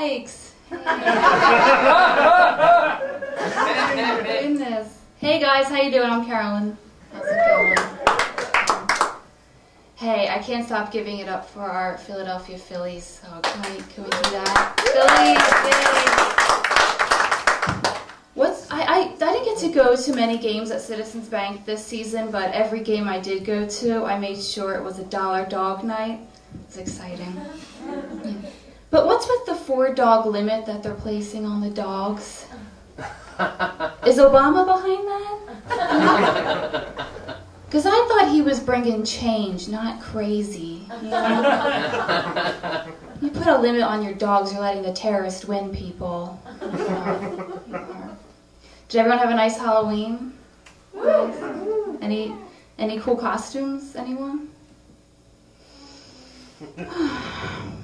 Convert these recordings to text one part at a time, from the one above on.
likes. Hey. Goodness. Hey guys, how you doing? I'm Carolyn. How's it going? Hey, I can't stop giving it up for our Philadelphia Phillies. So can we do that? Phillies, yay! I didn't get to go to many games at Citizens Bank this season, but every game I did go to, I made sure it was a $1 dog night. It's exciting. Yeah. But what's with the 4-dog limit that they're placing on the dogs? Is Obama behind that? Because I thought he was bringing change, not crazy. You know? You put a limit on your dogs, you're letting the terrorist win, people. You are. Did everyone have a nice Halloween? Nice. Any cool costumes, anyone?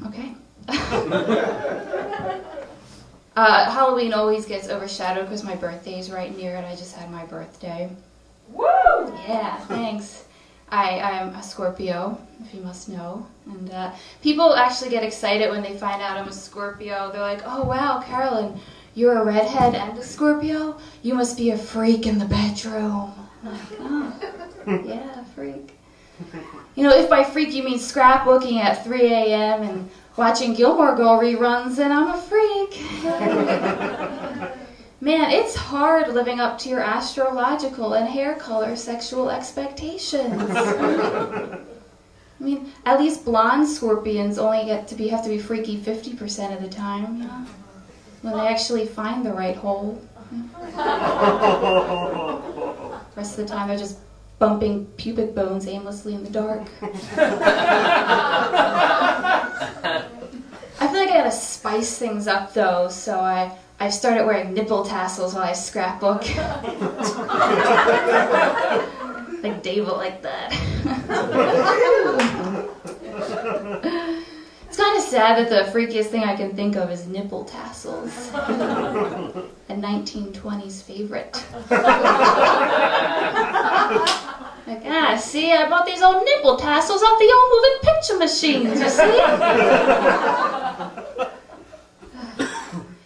Okay. Halloween always gets overshadowed because my birthday is right near it. I just had my birthday. Woo! Yeah, thanks. I'm a Scorpio, if you must know. And people actually get excited when they find out I'm a Scorpio. They're like, oh wow, Carolyn, you're a redhead and a Scorpio? You must be a freak in the bedroom. I'm like, oh, yeah, freak. You know, if by freak you mean scrapbooking at 3 a.m. and watching Gilmore Girl reruns, then I'm a freak. Man, it's hard living up to your astrological and hair color sexual expectations. I mean, at least blonde scorpions only have to be freaky 50% of the time, you know? When they actually find the right hole. The rest of the time they're just bumping pubic bones aimlessly in the dark. I feel like I gotta spice things up though, so I've started wearing nipple tassels while I scrapbook. Like Dave will like that. It's kind of sad that the freakiest thing I can think of is nipple tassels. A 1920s favorite. Like, see, I bought these old nipple tassels off the old moving picture machines, you see?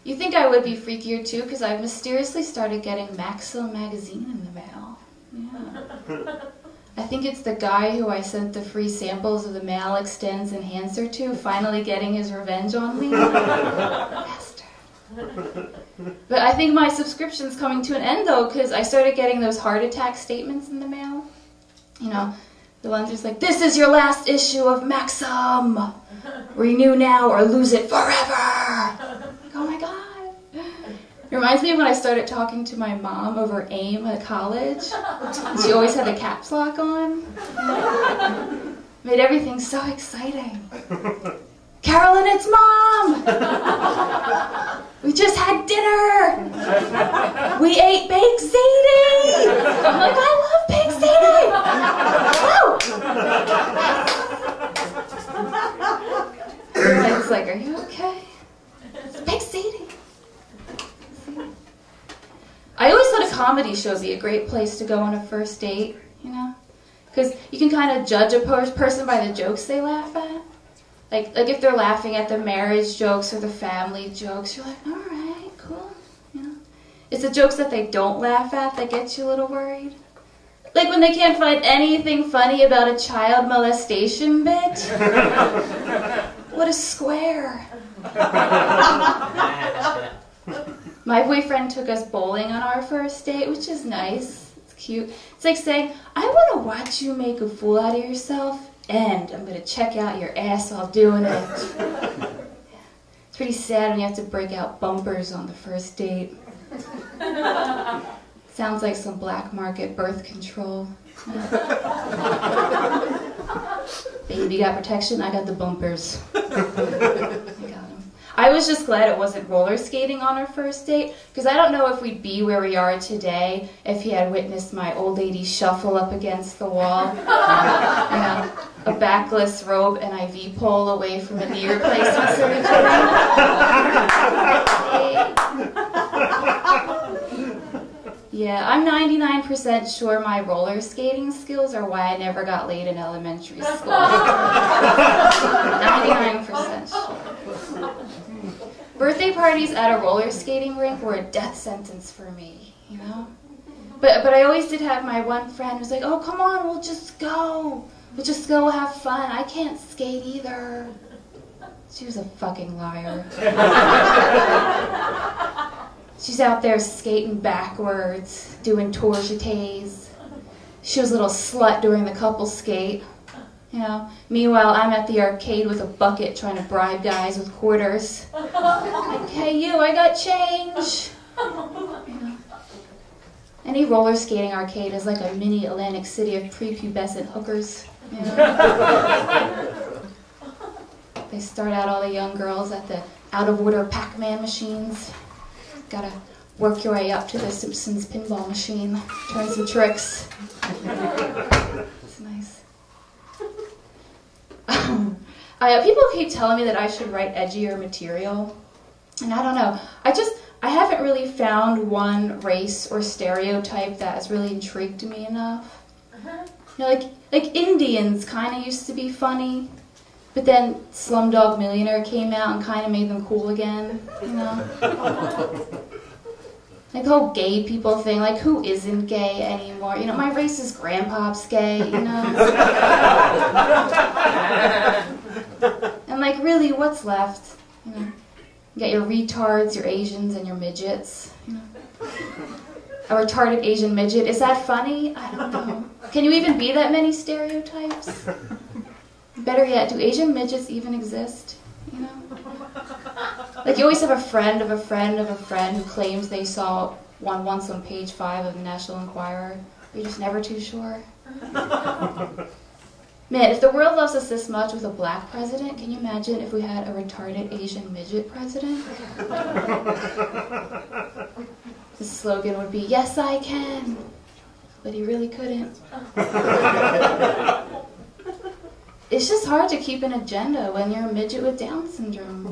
You think I would be freakier too, because I've mysteriously started getting Maxim magazine in the mail. Yeah. I think it's the guy who I sent the free samples of the mail extends and hands to finally getting his revenge on me. Bastard. But I think my subscription's coming to an end though, because I started getting those heart attack statements in the mail. You know, the ones just like, this is your last issue of Maxim. Renew now or lose it forever. Like, oh my God. It reminds me of when I started talking to my mom over AIM at college. She always had the caps lock on. Made everything so exciting. Carolyn, it's Mom! We just had dinner! We ate baked ziti! I'm like, I love baked ziti! Woo! It's like, are you okay? It's baked ziti. I always thought a comedy show would be a great place to go on a first date, you know? Because you can kind of judge a person by the jokes they laugh at. Like if they're laughing at the marriage jokes or the family jokes, you're like, all right, cool. You know? It's the jokes that they don't laugh at that get you a little worried. Like when they can't find anything funny about a child molestation bit. What a square. My boyfriend took us bowling on our first date, which is nice. It's cute. It's like saying, I want to watch you make a fool out of yourself, and I'm going to check out your ass while doing it. It's pretty sad when you have to break out bumpers on the first date. Sounds like some black market birth control. Baby got protection, I got the bumpers. I got them. I was just glad it wasn't roller skating on our first date, because I don't know if we'd be where we are today if he had witnessed my old lady shuffle up against the wall. You know, a backless robe and IV pole away from a knee replacement surgery. Yeah, I'm 99% sure my roller skating skills are why I never got laid in elementary school. 99% sure. parties at a roller skating rink were a death sentence for me, you know? But I always did have my one friend who was like, oh, come on, we'll just go. We'll just go have fun. I can't skate either. She was a fucking liar. She's out there skating backwards, doing tour-jetés. She was a little slut during the couple skate. You know, meanwhile, I'm at the arcade with a bucket trying to bribe guys with quarters. Like, hey, you, I got change. You know. Any roller skating arcade is like a mini Atlantic City of prepubescent hookers. You know? They start out all the young girls at the out-of-order Pac-Man machines. Gotta work your way up to the Simpsons pinball machine. Turn some tricks. It's nice. People keep telling me that I should write edgier material. And I don't know. I haven't really found one race or stereotype that has really intrigued me enough. You know, like Indians kind of used to be funny, but then Slumdog Millionaire came out and kind of made them cool again, you know? Like the whole gay people thing, like who isn't gay anymore? You know, my racist grandpa's gay, you know? And like really, what's left? You know? You got your retards, your Asians, and your midgets, you know? A retarded Asian midget, is that funny? I don't know. Can you even be that many stereotypes? Better yet, do Asian midgets even exist? You know? Like you always have a friend of a friend of a friend who claims they saw one once on page 5 of the National Enquirer. You're just never too sure. Man, if the world loves us this much with a black president, can you imagine if we had a retarded Asian midget president? The slogan would be, yes I can, but he really couldn't. It's just hard to keep an agenda when you're a midget with Down syndrome.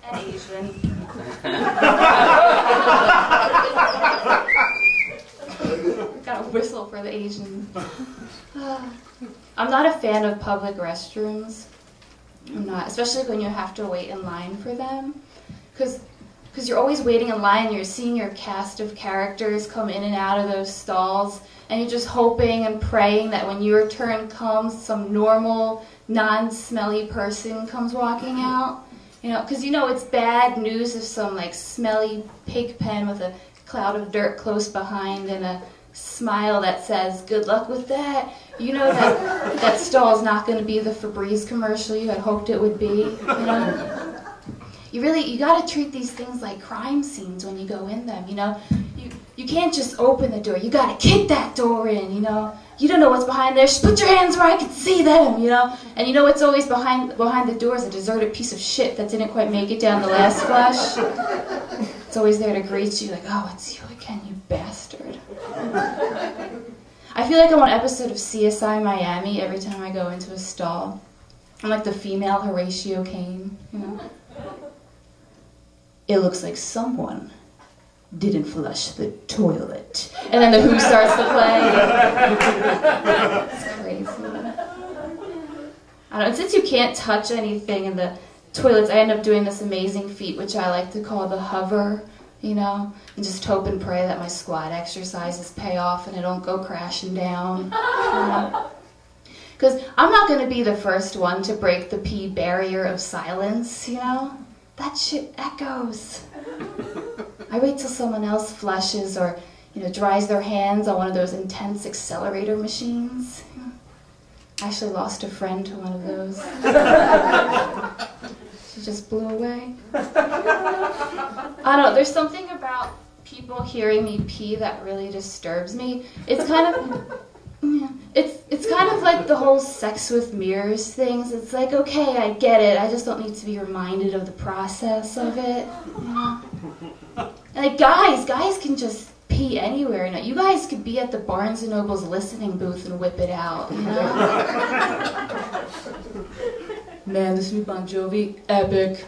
And Asian. Gotta whistle for the Asian. I'm not a fan of public restrooms. I'm not, especially when you have to wait in line for them. Because you're always waiting in line and you're seeing your cast of characters come in and out of those stalls. And you're just hoping and praying that when your turn comes, some normal, non-smelly person comes walking out. You know, because you know it's bad news if some like smelly pig pen with a cloud of dirt close behind and a smile that says, good luck with that. You know that stall's not going to be the Febreze commercial you had hoped it would be, you know? You got to treat these things like crime scenes when you go in them, you know? You can't just open the door. You got to kick that door in, you know? You don't know what's behind there. Just put your hands where I can see them, you know? And you know what's always behind the door is a deserted piece of shit that didn't quite make it down the last flush. It's always there to greet you like, oh, it's you again, you bastard. I feel like I'm on an episode of CSI Miami every time I go into a stall. I'm like the female Horatio Caine, you know? It looks like someone didn't flush the toilet. And then the Who starts to play. It's crazy. I don't know, since you can't touch anything in the toilets, I end up doing this amazing feat, which I like to call the hover, you know, and just hope and pray that my squat exercises pay off and I don't go crashing down. Because I'm not going to be the first one to break the pee barrier of silence, you know? That shit echoes. I wait till someone else flushes or, you know, dries their hands on one of those intense accelerator machines. I actually lost a friend to one of those. She just blew away. I don't know, there's something about people hearing me pee that really disturbs me. It's kind of, yeah, it's kind of like the whole sex with mirrors things. It's like, okay, I get it. I just don't need to be reminded of the process of it. You know? And like guys can just pee anywhere. You know? You guys could be at the Barnes & Noble's listening booth and whip it out. You know? Man, this new Bon Jovi, epic.